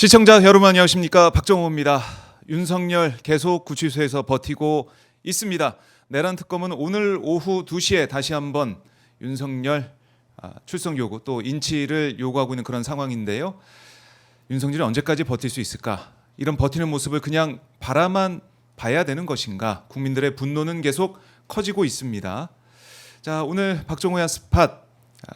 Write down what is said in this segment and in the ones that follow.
시청자 여러분 안녕하십니까, 박정호입니다. 윤석열 계속 구치소에서 버티고 있습니다. 내란 특검은 오늘 오후 2시에 다시 한번 윤석열 출석 요구 또 인치를 요구하고 있는 그런 상황인데요. 윤석열이 언제까지 버틸 수 있을까? 이런 버티는 모습을 그냥 바라만 봐야 되는 것인가? 국민들의 분노는 계속 커지고 있습니다. 자, 오늘 박정호야 스팟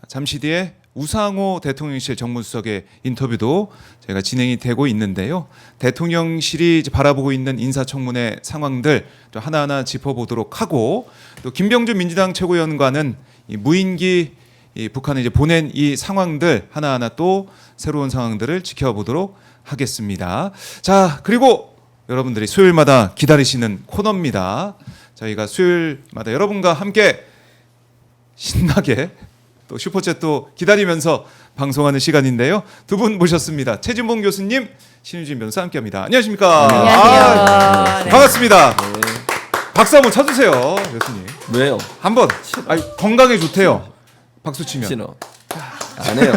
잠시 뒤에 우상호 대통령실 정무수석의 인터뷰도 저희가 진행이 되고 있는데요. 대통령실이 이제 바라보고 있는 인사청문회 상황들 또 하나하나 짚어보도록 하고, 또 김병준 민주당 최고위원과는 이 무인기 북한에 이제 보낸 이 상황들 하나하나 또 새로운 상황들을 지켜보도록 하겠습니다. 자, 그리고 여러분들이 수요일마다 기다리시는 코너입니다. 저희가 수요일마다 여러분과 함께 신나게 또 슈퍼챗도 기다리면서 방송하는 시간인데요. 두 분 모셨습니다. 최진봉 교수님, 신유진 변호사 함께합니다. 안녕하십니까? 안녕하세요. 네. 반갑습니다. 네. 박수 한번 쳐주세요, 교수님. 왜요? 한번. 건강에 좋대요. 박수 치면. 싫어. 안 해요.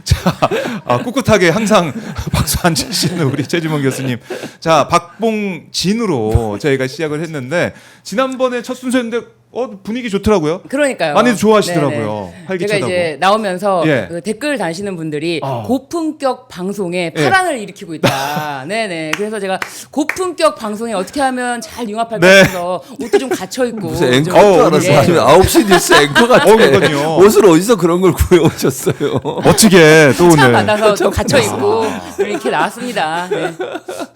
자, 꿋꿋하게 항상 박수 안 치시는 우리 최진봉 교수님. 자, 박봉진으로 저희가 시작을 했는데 지난번에 첫 순서였는데 분위기 좋더라고요. 그러니까요. 많이들 좋아하시더라고요. 네네. 활기차다고. 제가 이제 나오면서 예. 그 댓글 다시는 분들이 고품격 방송에 파란을 일으키고 있다. 네네. 그래서 제가 고품격 방송에 어떻게 하면 잘 융합할까 네. 해서 옷도 좀 갇혀 있고. 무슨 앵커인 줄 알았어요. 예. 아니면 9시 뉴스 앵커 같아. 그러니까요. 옷을 어디서 그런 걸 구해오셨어요? 멋지게 또 협찬 오늘. 받아서 또 갇혀 있고 이렇게 나왔습니다. 네.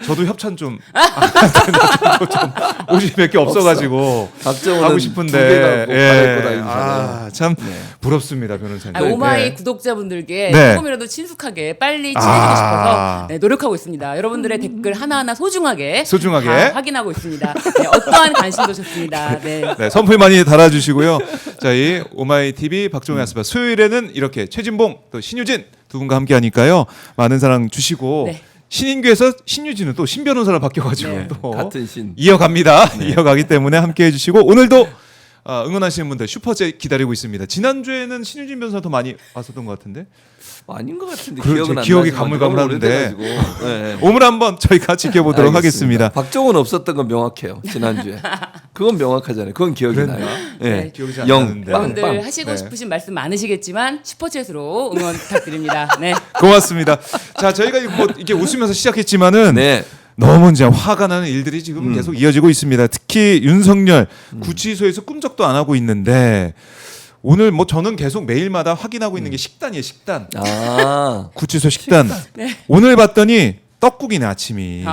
저도 협찬 좀 옷이 몇 개 없어가지고 박정호는 하고 싶은데. 두 개 갖고 갈아입고 다니잖아요. 참 부럽습니다, 변호사님. 오마이 네. 구독자분들께 네. 조금이라도 친숙하게 빨리 친해지고 싶어서 노력하고 있습니다. 여러분들의 댓글 하나하나 소중하게 다 확인하고 있습니다. 네, 어떠한 관심도 좋습니다. 네. 네, 선풀 많이 달아주시고요. 저희 오마이 TV 박정호 스팟 수요일에는 이렇게 최진봉 또 신유진 두 분과 함께하니까요. 많은 사랑 주시고. 네. 신인규에서 신유진은 또 신 변호사로 바뀌어가지고 네. 또 같은 신. 이어갑니다. 네. 이어가기 때문에 함께해 주시고, 오늘도 응원하시는 분들 슈퍼챗 기다리고 있습니다. 지난주에는 신유진 변호사 더 많이 왔었던 것 같은데. 아닌 것 같은데 그렇죠. 기억은 안 기억이 나지만 가물가물한데. 너무 오래돼가지고. 네. 오늘 한번 저희가 지켜보도록 하겠습니다. 박정호는 없었던 건 명확해요. 지난주에. 그건 명확하잖아요. 그건 기억이 나요. 네. 기억이 잘 안 영, 나는데. 여러분들 하시고 네. 싶으신 말씀 많으시겠지만 슈퍼챗으로 응원 부탁드립니다. 네. 고맙습니다. 자, 저희가 뭐 이렇게 웃으면서 시작했지만은 네. 너무 이제 화가 나는 일들이 지금 계속 이어지고 있습니다. 특히 윤석열 구치소에서 꿈쩍도 안 하고 있는데, 오늘 뭐 저는 계속 매일마다 확인하고 있는 게 식단이에요. 식단. 구치소 식단. 네. 오늘 봤더니 떡국이네, 아침이.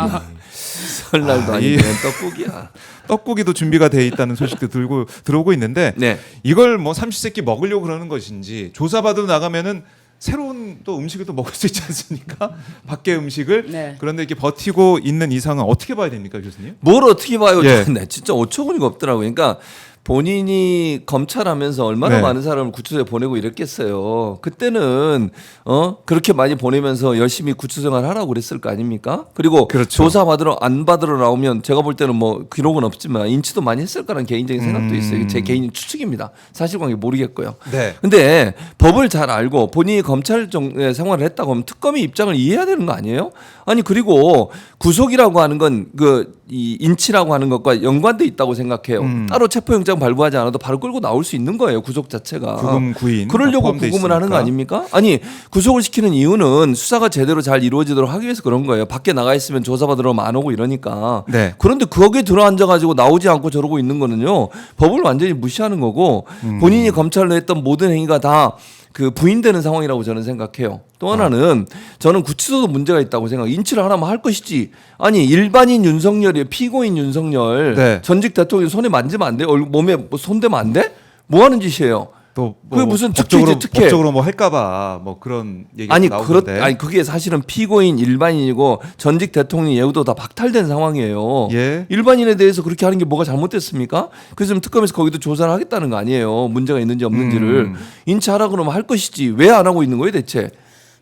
설날도 아니면 떡국이야. 떡국이도 준비가 돼 있다는 소식도 들어오고 있는데, 네. 이걸 뭐 삼시세끼 먹으려고 그러는 것인지, 조사받으러 나가면은 새로운 또 음식을 또 먹을 수 있지 않습니까? 밖의 음식을. 네. 그런데 이렇게 버티고 있는 이 상황 어떻게 봐야 됩니까, 교수님? 뭘 어떻게 봐요? 예. 네, 진짜 어처구니가 없더라고요. 그러니까 본인이 검찰하면서 얼마나 네. 많은 사람을 구치소에 보내고 이랬겠어요. 그때는 그렇게 많이 보내면서 열심히 구치소 생활 하라고 그랬을 거 아닙니까? 그리고 그렇죠. 조사 받으러 안 받으러 나오면 제가 볼 때는 뭐 기록은 없지만 인치도 많이 했을 거라는 개인적인 생각도 있어요. 제 개인 추측입니다. 사실관계 모르겠고요. 네. 근데 법을 잘 알고 본인이 검찰 생활을 했다고 하면 특검의 입장을 이해해야 되는 거 아니에요? 아니, 그리고 구속이라고 하는 건 이 인치라고 하는 것과 연관돼 있다고 생각해요. 따로 체포영장 발부하지 않아도 바로 끌고 나올 수 있는 거예요. 구속 자체가. 구금 구인 그러려고 포함돼 구금을 하는 거 있으니까. 아닙니까? 아니, 구속을 시키는 이유는 수사가 제대로 잘 이루어지도록 하기 위해서 그런 거예요. 밖에 나가 있으면 조사받으러 안 오고 이러니까. 네. 그런데 거기에 들어앉아가지고 나오지 않고 저러고 있는 거는요, 법을 완전히 무시하는 거고, 본인이 검찰로 했던 모든 행위가 다 부인되는 상황이라고 저는 생각해요. 또 하나는 저는 구치소도 문제가 있다고 생각해요. 인치를 하나만 할 것이지. 아니, 일반인 윤석열이 피고인 윤석열 네. 전직 대통령 손에 만지면 안 돼? 몸에 손대면 안 돼? 뭐 하는 짓이에요? 또 그게 무슨 특혜지, 특혜. 법적으로 뭐 할까봐 뭐 그런 얘기가 나오던데. 아니 그게 사실은 피고인 일반인이고 전직 대통령 예우도 다 박탈된 상황이에요. 예. 일반인에 대해서 그렇게 하는 게 뭐가 잘못됐습니까? 그래서 지금 특검에서 거기도 조사를 하겠다는 거 아니에요. 문제가 있는지 없는지를 인치하라 그러면 할 것이지 왜 안 하고 있는 거예요, 대체?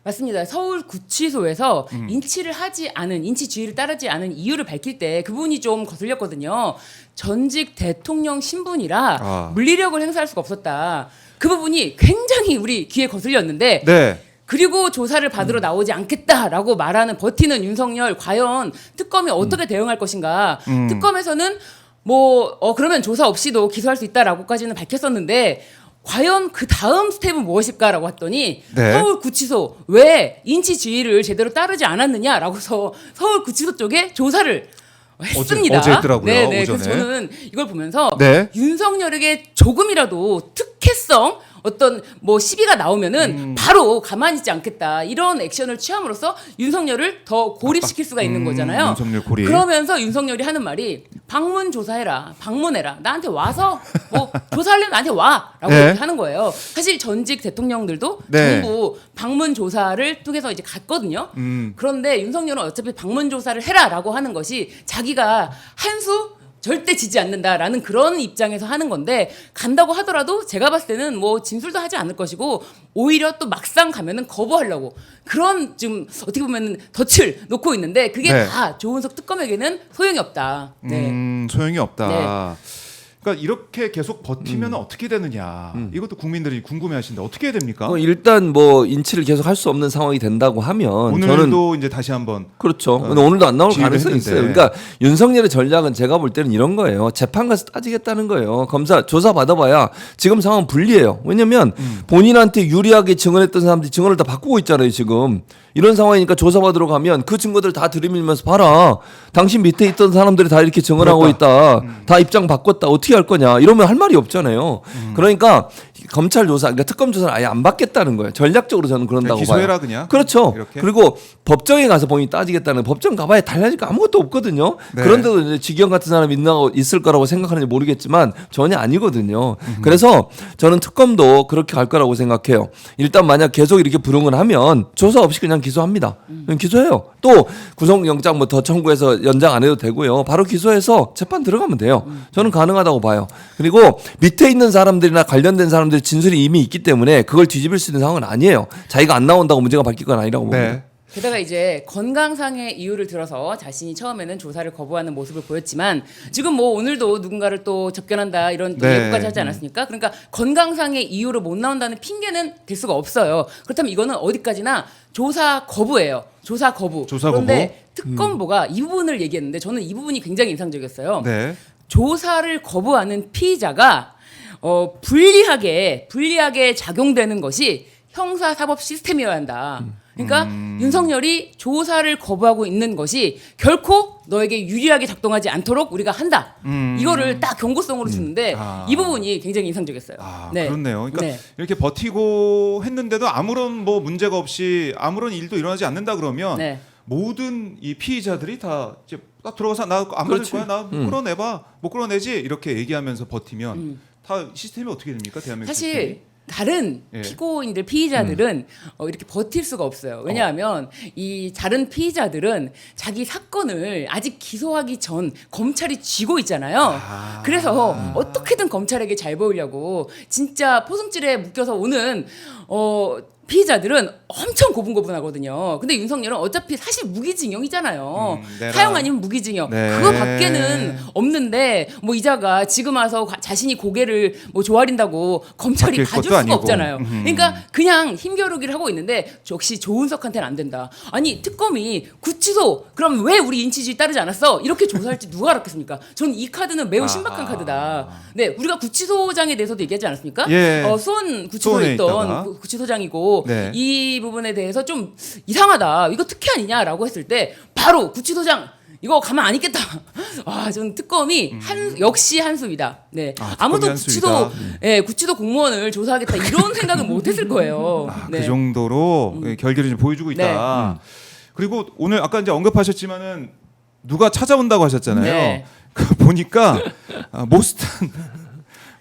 맞습니다. 서울 구치소에서 인치를 하지 않은, 인치 지휘를 따르지 않은 이유를 밝힐 때 그분이 좀 거슬렸거든요. 전직 대통령 신분이라 물리력을 행사할 수가 없었다. 그 부분이 굉장히 우리 귀에 거슬렸는데 네. 그리고 조사를 받으러 나오지 않겠다라고 말하는 버티는 윤석열 과연 특검이 어떻게 대응할 것인가. 특검에서는 그러면 조사 없이도 기소할 수 있다라고까지는 밝혔었는데 과연 그 다음 스텝은 무엇일까라고 했더니 네. 서울구치소 왜 인치 지휘를 제대로 따르지 않았느냐라고서 서울구치소 쪽에 조사를 했습니다. 어제 했더라고요. 네네. 오전에. 그래서 저는 이걸 보면서 네. 윤석열에게 조금이라도 특혜성 어떤 시비가 나오면은 바로 가만히 있지 않겠다 이런 액션을 취함으로써 윤석열을 더 고립시킬 수가 있는 거잖아요. 윤석열 고립. 그러면서 윤석열이 하는 말이 방문 조사해라, 방문해라, 나한테 와서 조사하려면 나한테 와라고 네. 이렇게 하는 거예요. 사실 전직 대통령들도 네. 전부 방문 조사를 통해서 이제 갔거든요. 그런데 윤석열은 어차피 방문 조사를 해라라고 하는 것이 자기가 한 수 절대 지지 않는다라는 그런 입장에서 하는 건데 간다고 하더라도 제가 봤을 때는 진술도 하지 않을 것이고 오히려 또 막상 가면은 거부하려고 그런 좀 어떻게 보면 덫을 놓고 있는데 그게 네. 다 조은석 특검에게는 소용이 없다. 네. 소용이 없다. 그러니까 이렇게 계속 버티면 어떻게 되느냐. 이것도 국민들이 궁금해하시는데 어떻게 해야 됩니까? 일단 인치를 계속 할 수 없는 상황이 된다고 하면 오늘도 이제 다시 한번 그렇죠. 근데 오늘도 안 나올 지휘를 가능성이 했는데. 있어요. 그러니까 윤석열의 전략은 제가 볼 때는 이런 거예요. 재판 가서 따지겠다는 거예요. 검사 조사 받아봐야 지금 상황 불리해요. 왜냐면 본인한테 유리하게 증언했던 사람들이 증언을 다 바꾸고 있잖아요. 지금 이런 상황이니까 조사 받으러 가면 그 증거들 다 들이밀면서 봐라. 당신 밑에 있던 사람들이 다 이렇게 증언하고 있다. 다 입장 바꿨다. 어떻게 할 거냐. 이러면 할 말이 없잖아요. 그러니까 검찰 조사, 그러니까 특검 조사를 아예 안 받겠다는 거예요. 전략적으로 저는 그런다고 봐요. 기소해라 그냥. 그렇죠. 이렇게? 그리고 법정에 가서 본인이 따지겠다는 법정 가봐야 달라질 거 아무것도 없거든요. 네. 그런데도 이제 직영 같은 사람이 있을 거라고 생각하는지 모르겠지만 전혀 아니거든요. 그래서 저는 특검도 그렇게 갈 거라고 생각해요. 일단 만약 계속 이렇게 불응을 하면 조사 없이 그냥 기소합니다. 그냥 기소해요. 또 구속영장 더 청구해서 연장 안 해도 되고요. 바로 기소해서 재판 들어가면 돼요. 저는 가능하다고 봐요. 그리고 밑에 있는 사람들이나 관련된 사람들의 진술이 이미 있기 때문에 그걸 뒤집을 수 있는 상황은 아니에요. 자기가 안 나온다고 문제가 밝힐 건 아니라고 봅니다. 네. 게다가 이제 건강상의 이유를 들어서 자신이 처음에는 조사를 거부하는 모습을 보였지만 지금 오늘도 누군가를 또 접견한다 이런 또 네. 예고까지 하지 않았습니까? 그러니까 건강상의 이유로 못 나온다는 핑계는 될 수가 없어요. 그렇다면 이거는 어디까지나 조사 거부예요. 조사 거부. 조사 그런데 특검보가 이 부분을 얘기했는데 저는 이 부분이 굉장히 인상적이었어요. 네. 조사를 거부하는 피의자가 불리하게 작용되는 것이 형사사법 시스템이어야 한다. 그러니까 윤석열이 조사를 거부하고 있는 것이 결코 너에게 유리하게 작동하지 않도록 우리가 한다. 이거를 딱 경고성으로 주는데 이 부분이 굉장히 인상적이었어요. 그렇네요. 그러니까 네. 이렇게 버티고 했는데도 아무런 문제가 없이 아무런 일도 일어나지 않는다 그러면 네. 모든 이 피의자들이 다 이제 딱 들어가서 나 안 받을 거야, 나 끌어내봐, 못 끌어내지 이렇게 얘기하면서 버티면 다 시스템이 어떻게 됩니까, 대한민국 시스템이? 사실 다른 예. 피고인들 피의자들은 이렇게 버틸 수가 없어요. 왜냐하면 이 다른 피의자들은 자기 사건을 아직 기소하기 전 검찰이 쥐고 있잖아요. 그래서 어떻게든 검찰에게 잘 보이려고 진짜 포승줄에 묶여서 오는 피의자들은 엄청 고분고분하거든요. 근데 윤석열은 어차피 사실 무기징역이잖아요. 내라. 사형 아니면 무기징역. 네. 그거밖에는 없는데 이자가 지금 와서 자신이 고개를 조아린다고 검찰이 바뀔 봐줄 것도 수가 아니고. 없잖아요. 그러니까 그냥 힘겨루기를 하고 있는데 역시 조은석한테는 안 된다. 아니 특검이 구치소 그럼 왜 우리 인치주의 따르지 않았어? 이렇게 조사할지 누가 알았겠습니까? 저는 이 카드는 매우 신박한 카드다. 네, 우리가 구치소장에 대해서도 얘기하지 않았습니까? 예. 수원 구치소에 수원에 있다가. 있던 구치소장이고 네. 이 부분에 대해서 좀 이상하다. 이거 특혜 아니냐라고 했을 때 바로 구치소장 이거 가만 안 있겠다. 저는 특검이 역시 한수입니다. 네, 아무도 한수이다. 구치소 공무원을 조사하겠다 이런 생각은 못했을 거예요. 네. 그 정도로 결계를 좀 보여주고 있다. 그리고 오늘 아까 이제 언급하셨지만은 누가 찾아온다고 하셨잖아요. 네. 그 보니까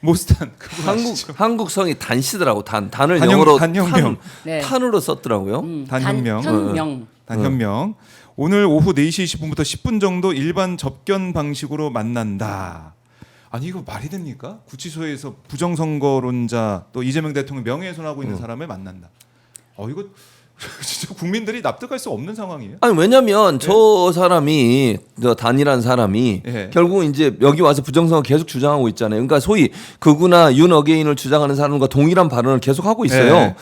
모스탄 그거 아시죠? 한국 성이 단시더라고. 단을 단혁- 영어로 단혁명. 네. 탄으로 썼더라고요. 단혁명. 단혁명. 단현명. 오늘 오후 4시 20분부터 10분 정도 일반 접견 방식으로 만난다. 아니 이거 말이 됩니까? 구치소에서 부정선거론자 또 이재명 대통령 명예훼손하고 있는 사람을 만난다. 이거 진짜 국민들이 납득할 수 없는 상황이에요. 아니 왜냐면 저 사람이 저 단이란 사람이 예. 결국 이제 여기 와서 부정선거 계속 주장하고 있잖아요. 그러니까 소위 극우나 윤 어게인을 주장하는 사람과 동일한 발언을 계속 하고 있어요.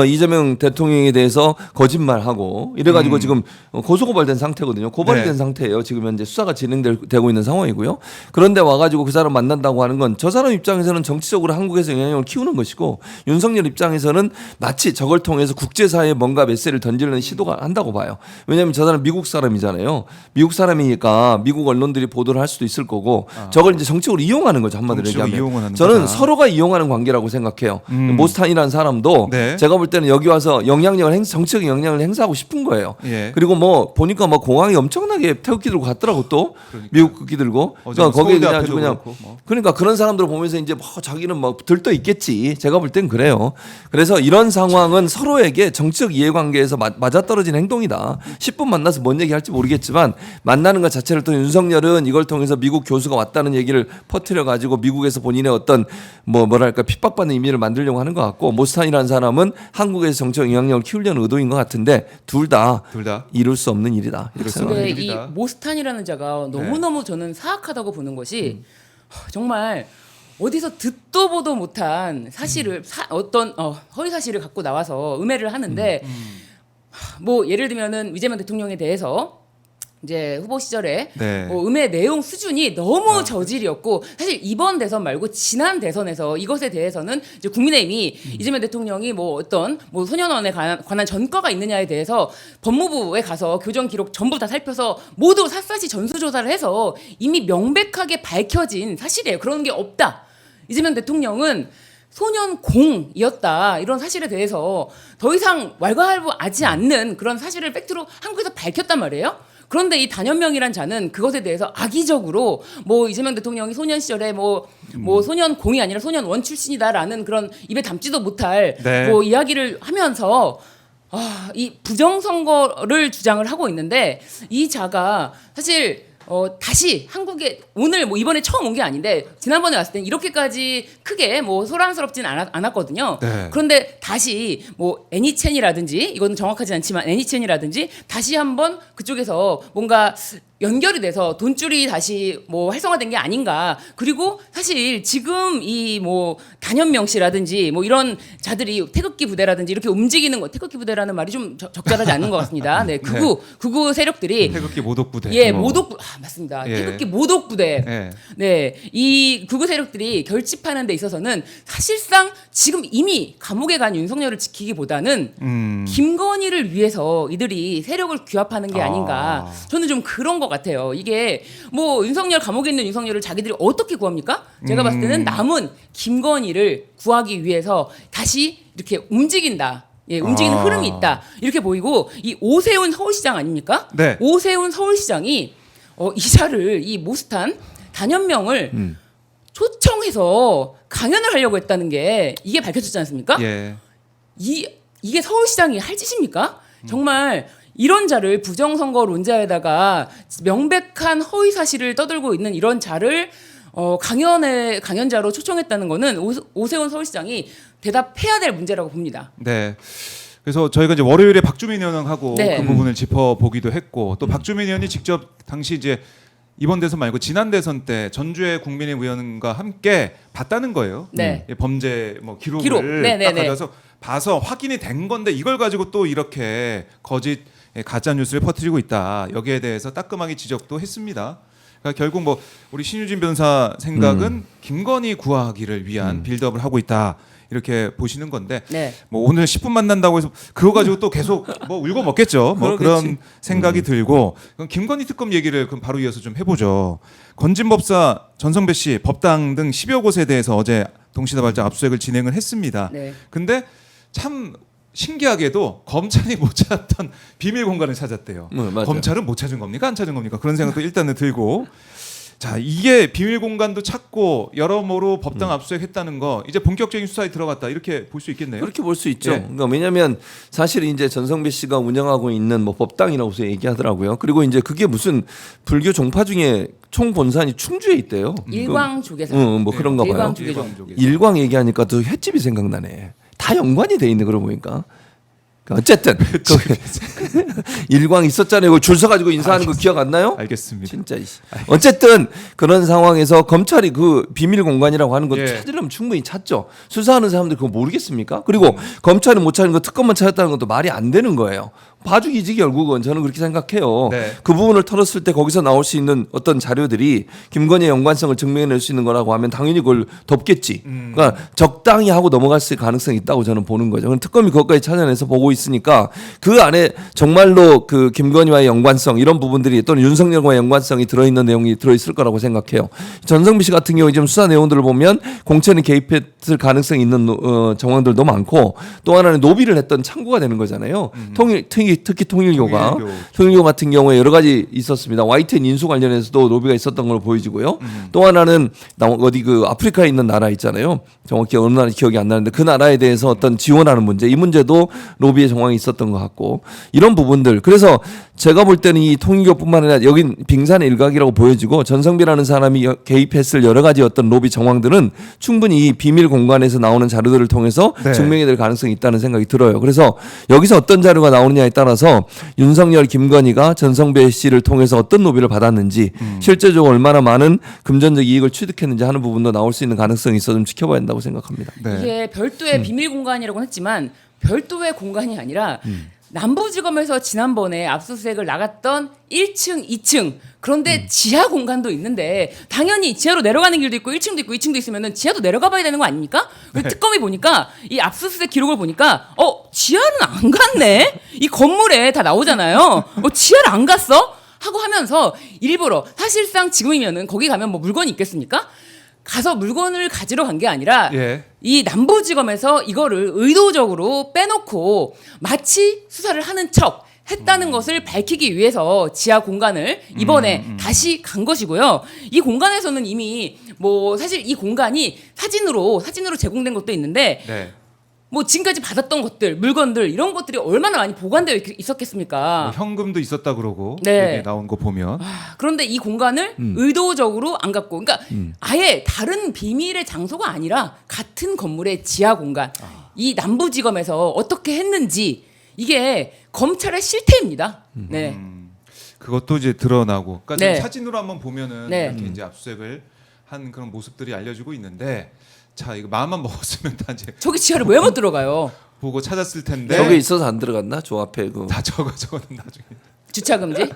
이재명 대통령에 대해서 거짓말하고 이래가지고 지금 고소고발된 상태거든요. 고발이 네. 된 상태예요. 지금 현재 수사가 진행되고 있는 상황이고요. 그런데 와가지고 그 사람 만난다고 하는 건 저 사람 입장에서는 정치적으로 한국에서 영향력을 키우는 것이고 윤석열 입장에서는 마치 저걸 통해서 국제사회에 뭔가 메시지를 던지려는 시도가 한다고 봐요. 왜냐하면 저 사람 미국 사람이잖아요. 미국 사람이니까 미국 언론들이 보도를 할 수도 있을 거고 저걸 이제 정치적으로 이용하는 거죠. 한마디로 정치적으로 얘기하면. 이용하는 저는 거다. 서로가 이용하는 관계라고 생각해요. 모스탄이라는 사람도 네. 제가 볼 때는 여기 와서 정치적인 영향을 행사하고 싶은 거예요. 예. 그리고 뭐 보니까 뭐 공항에 엄청나게 태극기 들고 갔더라고 또 그러니까. 미국 국기 들고. 어제 그러니까 거기에 서울대 그냥 앞에도 그냥 그렇고 뭐. 그러니까 그런 사람들 보면서 이제 뭐 자기는 뭐 들떠 있겠지. 제가 볼 땐 그래요. 그래서 이런 상황은 서로에게 정치적 이해관계에서 맞아떨어진 행동이다. 10분 만나서 뭔 얘기할지 모르겠지만 만나는 것 자체를 또 윤석열은 이걸 통해서 미국 교수가 왔다는 얘기를 퍼뜨려 가지고 미국에서 본인의 어떤 뭐랄까 핍박받는 이미지를 만들려고 하는 것 같고 모스탄이라는 사람은 한국에서 정치적 영향력을 키우려는 의도인 것 같은데 둘 다 이룰 수 없는 일이다. 이렇게 생각합니다. 근데 이 일이다. 모스탄이라는 자가 너무너무 저는 사악하다고 보는 것이 정말 어디서 듣도 보도 못한 사실을 어떤 허위 사실을 갖고 나와서 음해를 하는데 뭐 예를 들면은 이재명 대통령에 대해서 이제 후보 시절에 네. 뭐 음해 내용 수준이 너무 저질이었고 사실 이번 대선 말고 지난 대선에서 이것에 대해서는 이제 국민의힘이 이재명 대통령이 뭐 어떤 뭐 소년원에 관한 전과가 있느냐에 대해서 법무부에 가서 교정 기록 전부 다 살펴서 모두 샅샅이 전수조사를 해서 이미 명백하게 밝혀진 사실이에요. 그런 게 없다. 이재명 대통령은 소년공이었다. 이런 사실에 대해서 더 이상 왈가왈부하지 않는 그런 사실을 팩트로 한국에서 밝혔단 말이에요. 그런데 이 단연명이란 자는 그것에 대해서 악의적으로 뭐 이재명 대통령이 소년 시절에 뭐 소년공이 아니라 소년원 출신이다라는 그런 입에 담지도 못할 네. 뭐 이야기를 하면서 이 부정선거를 주장을 하고 있는데 이 자가 사실 다시 한국에 오늘 뭐 이번에 처음 온 게 아닌데 지난번에 왔을 땐 이렇게까지 크게 뭐 소란스럽진 않았거든요. 네. 그런데 다시 뭐 애니첸이라든지 이건 정확하지 않지만 애니첸이라든지 다시 한번 그쪽에서 뭔가 연결이 돼서 돈줄이 다시 뭐 활성화된 게 아닌가. 그리고 사실 지금 이 뭐 단연명 씨라든지 뭐 이런 자들이 태극기 부대라든지 이렇게 움직이는 거 태극기 부대라는 말이 좀 적절하지 않는 것 같습니다. 네, 극우 세력들이 태극기 모독 부대. 예, 뭐. 모독 맞습니다. 예. 태극기 모독 부대. 예. 네, 이 극우 세력들이 결집하는 데 있어서는 사실상 지금 이미 감옥에 간 윤석열을 지키기보다는 김건희를 위해서 이들이 세력을 규합하는 게 아닌가. 저는 좀 그런 것 같아요. 이게 뭐 윤석열 감옥에 있는 윤석열을 자기들이 어떻게 구합니까? 제가 봤을 때는 남은 김건희를 구하기 위해서 다시 이렇게 움직인다. 예, 움직이는 흐름이 있다. 이렇게 보이고 이 오세훈 서울시장 아닙니까? 네. 오세훈 서울시장이 이자를 이 모스탄 단연명을 초청해서 강연을 하려고 했다는 게 이게 밝혀졌지 않습니까? 예. 이게 서울시장이 할 짓입니까? 정말 이런 자를 부정선거론자에다가 명백한 허위 사실을 떠들고 있는 이런 자를 강연자로 초청했다는 거는 오세훈 서울시장이 대답해야 될 문제라고 봅니다. 네. 그래서 저희가 이제 월요일에 박주민 의원하고 네. 그 부분을 짚어보기도 했고 또 박주민 의원이 직접 당시 이제 이번 대선 말고 지난 대선 때 전주의 국민의힘 의원과 함께 봤다는 거예요. 네. 범죄 뭐 기록을 기록. 네, 네, 딱 네. 가져서 봐서 확인이 된 건데 이걸 가지고 또 이렇게 거짓 가짜 뉴스를 퍼뜨리고 있다. 여기에 대해서 따끔하게 지적도 했습니다. 그러니까 결국 뭐 우리 신유진 변호사 생각은 김건희 구하기를 위한 빌드업을 하고 있다. 이렇게 보시는 건데 네. 뭐 오늘 10분 만난다고 해서 그거 가지고 또 계속 뭐 울고 먹겠죠. 뭐 그런 생각이 들고 그럼 김건희 특검 얘기를 그럼 바로 이어서 좀 해보죠. 건진법사 전성배 씨 법당 등 10여 곳에 대해서 어제 동시다발적 압수수색을 진행을 했습니다. 네. 근데 참 신기하게도 검찰이 못 찾았던 비밀 공간을 찾았대요. 맞아요. 검찰은 못 찾은 겁니까? 안 찾은 겁니까? 그런 생각도 일단은 들고 자 이게 비밀 공간도 찾고 여러모로 법당 압수수색했다는 거 이제 본격적인 수사에 들어갔다 이렇게 볼 수 있겠네요. 그렇게 볼 수 있죠. 예. 그러니까 왜냐하면 사실 이제 전성배 씨가 운영하고 있는 뭐 법당이라고 얘기하더라고요. 그리고 이제 그게 무슨 불교 종파 중에 총 본산이 충주에 있대요. 일광족에서 뭐 그런가 봐요. 일광족에서. 일광 얘기하니까 또 횟집이 생각나네. 다 연관이 돼 있네 그러고 보니까. 어쨌든 일광 있었잖아요. 이거 줄 서가지고 인사하는 거 기억 안 나요? 알겠습니다. 진짜. 어쨌든 그런 상황에서 검찰이 그 비밀 공간이라고 하는 거 예. 찾으려면 충분히 찾죠. 수사하는 사람들 그거 모르겠습니까? 그리고 검찰이 못 찾는 거 특검만 찾았다는 것도 말이 안 되는 거예요. 봐주기지 결국은 저는 그렇게 생각해요. 네. 그 부분을 털었을 때 거기서 나올 수 있는 어떤 자료들이 김건희의 연관성을 증명해낼 수 있는 거라고 하면 당연히 그걸 덮겠지. 그러니까 적당히 하고 넘어갈 수 있을 가능성이 있다고 저는 보는 거죠. 그럼 특검이 그것까지 찾아내서 보고 있으니까 그 안에 정말로 그 김건희와의 연관성 이런 부분들이 또는 윤석열과의 연관성이 들어있는 내용이 들어있을 거라고 생각해요. 전성비 씨 같은 경우 지금 수사 내용들을 보면 공천이 개입했을 가능성이 있는 정황들도 많고 또 하나는 노비를 했던 창구가 되는 거잖아요. 특히 통일교가 통일교 같은 경우에 여러 가지 있었습니다. YTN 인수 관련해서도 노비가 있었던 걸로 보여지고요. 또 하나는 어디 그 아프리카에 있는 나라 있잖아요. 정확히 어느 나라 기억이 안 나는데 그 나라에 대해서 어떤 지원하는 문제 이 문제도 로비의 정황이 있었던 것 같고 이런 부분들. 그래서 제가 볼 때는 이 통일교뿐만 아니라 여긴 빙산의 일각이라고 보여지고 전성비라는 사람이 개입했을 여러 가지 어떤 로비 정황들은 충분히 이 비밀 공간에서 나오는 자료들을 통해서 네. 증명이 될 가능성이 있다는 생각이 들어요. 그래서 여기서 어떤 자료가 나오느냐에 따라서 윤석열, 김건희가 전성배 씨를 통해서 어떤 로비를 받았는지 실제적으로 얼마나 많은 금전적 이익을 취득했는지 하는 부분도 나올 수 있는 가능성이 있어 좀 지켜봐야 된다고 생각합니다. 네. 이게 별도의 비밀 공간이라고 했지만 별도의 공간이 아니라 남부지검에서 지난번에 압수수색을 나갔던 1층, 2층 그런데 지하 공간도 있는데 당연히 지하로 내려가는 길도 있고 1층도 있고 2층도 있으면은 지하도 내려가 봐야 되는 거 아닙니까? 그리고 특검이 보니까 이 압수수색 기록을 보니까 지하는 안 갔네? 이 건물에 다 나오잖아요. 지하를 안 갔어? 하고 하면서 일부러 사실상 지금이면은 거기 가면 뭐 물건이 있겠습니까? 가서 물건을 가지러 간 게 아니라 예. 이 남부지검에서 이거를 의도적으로 빼놓고 마치 수사를 하는 척 했다는 것을 밝히기 위해서 지하 공간을 이번에 다시 간 것이고요. 이 공간에서는 이미 뭐 사실 이 공간이 사진으로 제공된 것도 있는데 네. 뭐 지금까지 받았던 것들, 물건들 이런 것들이 얼마나 많이 보관되어 있었겠습니까? 뭐 현금도 있었다 그러고 네. 얘기 나온 거 보면 그런데 이 공간을 의도적으로 안 갖고, 그러니까 아예 다른 비밀의 장소가 아니라 같은 건물의 지하 공간. 이 남부지검에서 어떻게 했는지 이게 검찰의 실태입니다. 네. 그것도 이제 드러나고, 그러니까 네. 지금 사진으로 한번 보면은 네. 이렇게 이제 압수수색을 한 그런 모습들이 알려지고 있는데, 자 이거 마음만 먹었으면 다 이제 저기 지하를 왜 못 들어가요? 보고 찾았을 텐데 저게 있어서 안 들어갔나? 저 앞에 그 다 저거는 나중에. 주차 금지?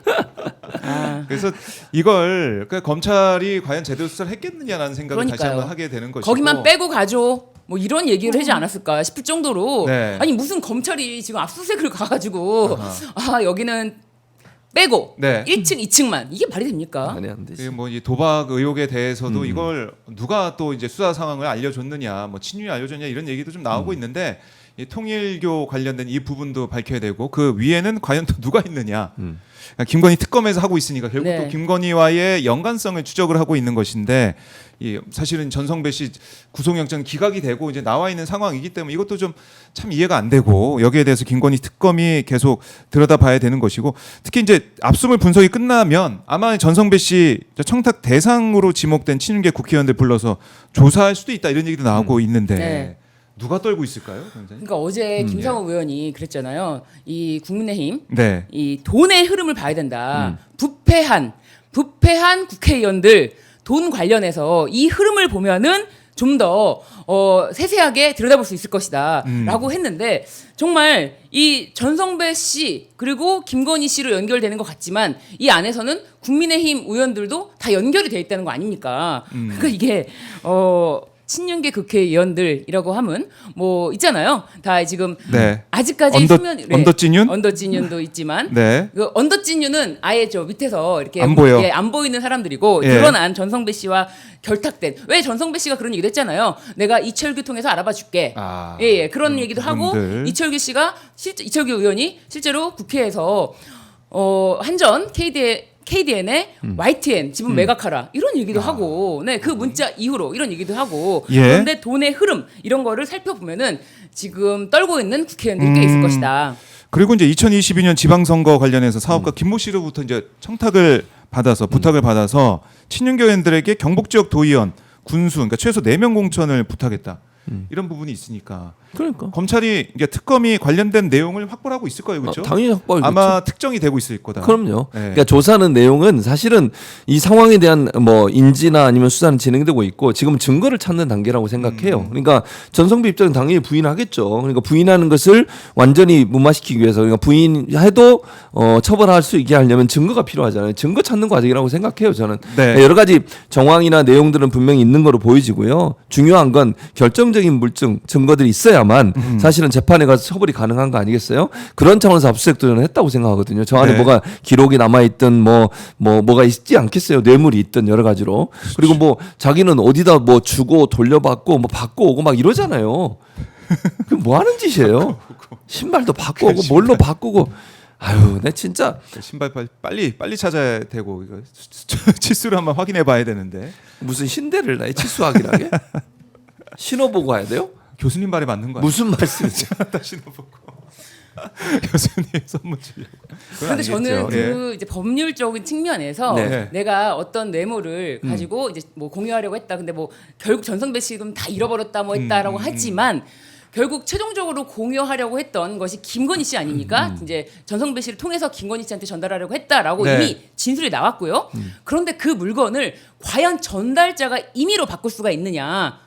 그래서 이걸 그러니까 검찰이 과연 제대로 수사를 했겠느냐라는 생각을 다시 그러니까요. 한번 하게 되는 것이고. 거기만 빼고 가죠. 뭐 이런 얘기를 하지 않았을까 싶을 정도로 네. 아니 무슨 검찰이 지금 압수수색을 가가지고 여기는 빼고 네. 1층, 2층만 이게 말이 됩니까? 아니 안 되지. 뭐이 도박 의혹에 대해서도 이걸 누가 또 이제 수사 상황을 알려줬느냐, 뭐 친윤이 알려줬냐 이런 얘기도 좀 나오고 있는데 이 통일교 관련된 이 부분도 밝혀야 되고 그 위에는 과연 또 누가 있느냐. 그러니까 김건희 특검에서 하고 있으니까 결국 네. 또 김건희와의 연관성을 추적을 하고 있는 것인데 이 사실은 전성배 씨 구속영장 기각이 되고 이제 나와 있는 상황이기 때문에 이것도 좀 참 이해가 안 되고 여기에 대해서 김건희 특검이 계속 들여다봐야 되는 것이고 특히 이제 압수물 분석이 끝나면 아마 전성배 씨 청탁 대상으로 지목된 친윤계 국회의원들 불러서 조사할 수도 있다 이런 얘기도 나오고 있는데 네. 누가 떨고 있을까요, 원장님? 그러니까 어제 김상호 의원이 그랬잖아요. 이 국민의힘 네. 이 돈의 흐름을 봐야 된다. 부패한 국회의원들 돈 관련해서 이 흐름을 보면은 좀 더 세세하게 들여다볼 수 있을 것이다라고 했는데 정말 이 전성배 씨 그리고 김건희 씨로 연결되는 것 같지만 이 안에서는 국민의힘 의원들도 다 연결이 돼 있다는 거 아닙니까? 그러니까 이게 친윤계 국회의원들이라고 하면 뭐 있잖아요. 다 지금 네. 아직까지 언더찐윤? 언더찐윤도 있지만 네. 그 언더찐윤은 아예 저 밑에서 이렇게 안 보여. 안 보이는 사람들이고 예. 드러난 전성배 씨와 결탁된 왜 전성배 씨가 그런 얘기도 했잖아요. 내가 이철규 통해서 알아봐 줄게. 예, 그런 얘기도 하고 분들. 이철규 씨가 이철규 의원이 실제로 국회에서 한전 KDN의 YTN 지분 매각하라 이런 얘기도 하고 그 문자 이후로 이런 얘기도 하고 예. 그런데 돈의 흐름 이런 거를 살펴보면은 지금 떨고 있는 국회의원들이 꽤 있을 것이다. 그리고 이제 2022년 지방선거 관련해서 사업가 김모 씨로부터 이제 청탁을 받아서 부탁을 받아서 친윤교회원들에게 경북 지역 도의원, 군수, 그러니까 최소 4명 공천을 부탁했다. 이런 부분이 있으니까 그러니까 검찰이 이게 특검이 관련된 내용을 확보를 하고 있을 거예요, 그렇죠? 당연히 확보하겠죠. 아마 특정이 되고 있을 거다. 그럼요. 네. 그러니까 조사하는 내용은 사실은 이 상황에 대한 뭐 인지나 아니면 수사는 진행되고 있고 지금 증거를 찾는 단계라고 생각해요. 그러니까 전성배 입장은 당연히 부인하겠죠. 그러니까 부인하는 것을 완전히 무마시키기 위해서 그러니까 부인해도 처벌할 수 있게 하려면 증거가 필요하잖아요. 증거 찾는 과정이라고 생각해요, 저는. 네. 여러 가지 정황이나 내용들은 분명히 있는 거로 보여지고요. 중요한 건 결정적인 물증, 증거들이 있어야만 사실은 재판에 가서 처벌이 가능한 거 아니겠어요? 그런 차원에서 압수수색도 저는 했다고 생각하거든요. 저 안에 네. 뭐가 기록이 남아있든 뭐가 있지 않겠어요. 뇌물이 있든 여러 가지로. 그리고 뭐 자기는 어디다 뭐 주고 돌려받고 뭐 받고 오고 막 이러잖아요. 그 뭐 하는 짓이에요? 신발도 바꿔 오고 뭘로 바꾸고. 아유, 내 진짜 신발 빨리 찾아야 되고 이거 치수를 한번 확인해 봐야 되는데 무슨 신대를 나의 치수하기라게? 신어보고 가야 돼요? 교수님 말에 맞는 거 아니에요? 무슨 말씀이세요? 다 신어보고 교수님 선물 주려고. 근데 저는 아니겠죠. 예. 그 이제 법률적인 측면에서 네. 내가 어떤 뇌물을 가지고 이제 뭐 공유하려고 했다. 근데 뭐 결국 전성배 씨금 다 잃어버렸다 뭐 했다라고 하지만 결국 최종적으로 공유하려고 했던 것이 김건희 씨 아닙니까? 이제 전성배 씨를 통해서 김건희 씨한테 전달하려고 했다라고 네. 이미 진술이 나왔고요. 그런데 그 물건을 과연 전달자가 임의로 바꿀 수가 있느냐?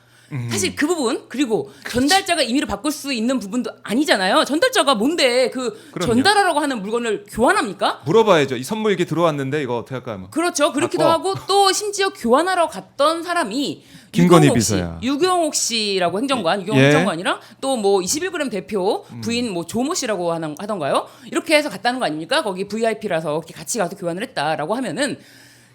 사실 그 부분 그리고 전달자가 임의로 바꿀 수 있는 부분도 아니잖아요. 전달자가 뭔데 그 그럼요. 전달하라고 하는 물건을 교환합니까? 물어봐야죠. 이 선물 이렇게 들어왔는데 이거 어떻게 할까요? 뭐. 그렇죠. 그렇기도 바꿔. 하고 또 심지어 교환하러 갔던 사람이 김건희 유경옥 씨, 비서야. 유경옥 씨라고 행정관, 유경옥 예. 행정관이랑 또 뭐 21g 대표 부인 뭐 조모 씨라고 하던가요? 이렇게 해서 갔다는 거 아닙니까? 거기 VIP라서 같이 가서 교환을 했다라고 하면은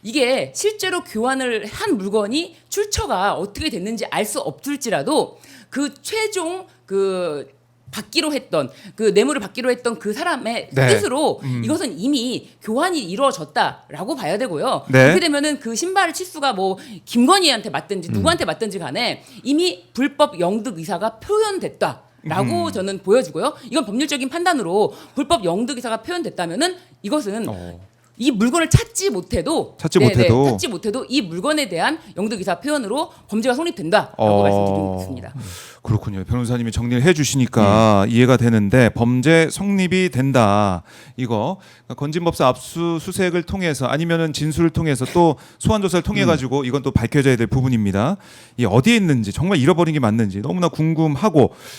이게 실제로 교환을 한 물건이 출처가 어떻게 됐는지 알 수 없을지라도 그 최종 그 받기로 했던 그 뇌물을 받기로 했던 그 사람의 네. 뜻으로 이것은 이미 교환이 이루어졌다라고 봐야 되고요. 네. 그렇게 되면은 그 신발의 치수가 뭐 김건희한테 맞든지 누구한테 맞든지 간에 이미 불법 영득 의사가 표현됐다라고 저는 보여지고요. 이건 법률적인 판단으로 불법 영득 의사가 표현됐다면은 이것은 이 물건을 찾지 못해도 찾지 못해도 이 물건에 대한 영득 의사 표현으로 범죄가 성립된다라고 말씀드리겠습니다. 그렇군요. 변호사님이 정리를 해주시니까 이해가 되는데 범죄 성립이 된다. 이거 건진법사 압수수색을 통해서 아니면은 진술을 통해서 또 소환 조사를 통해 가지고 이건 또 밝혀져야 될 부분입니다. 이 어디에 있는지 정말 잃어버린 게 맞는지 너무나 궁금하고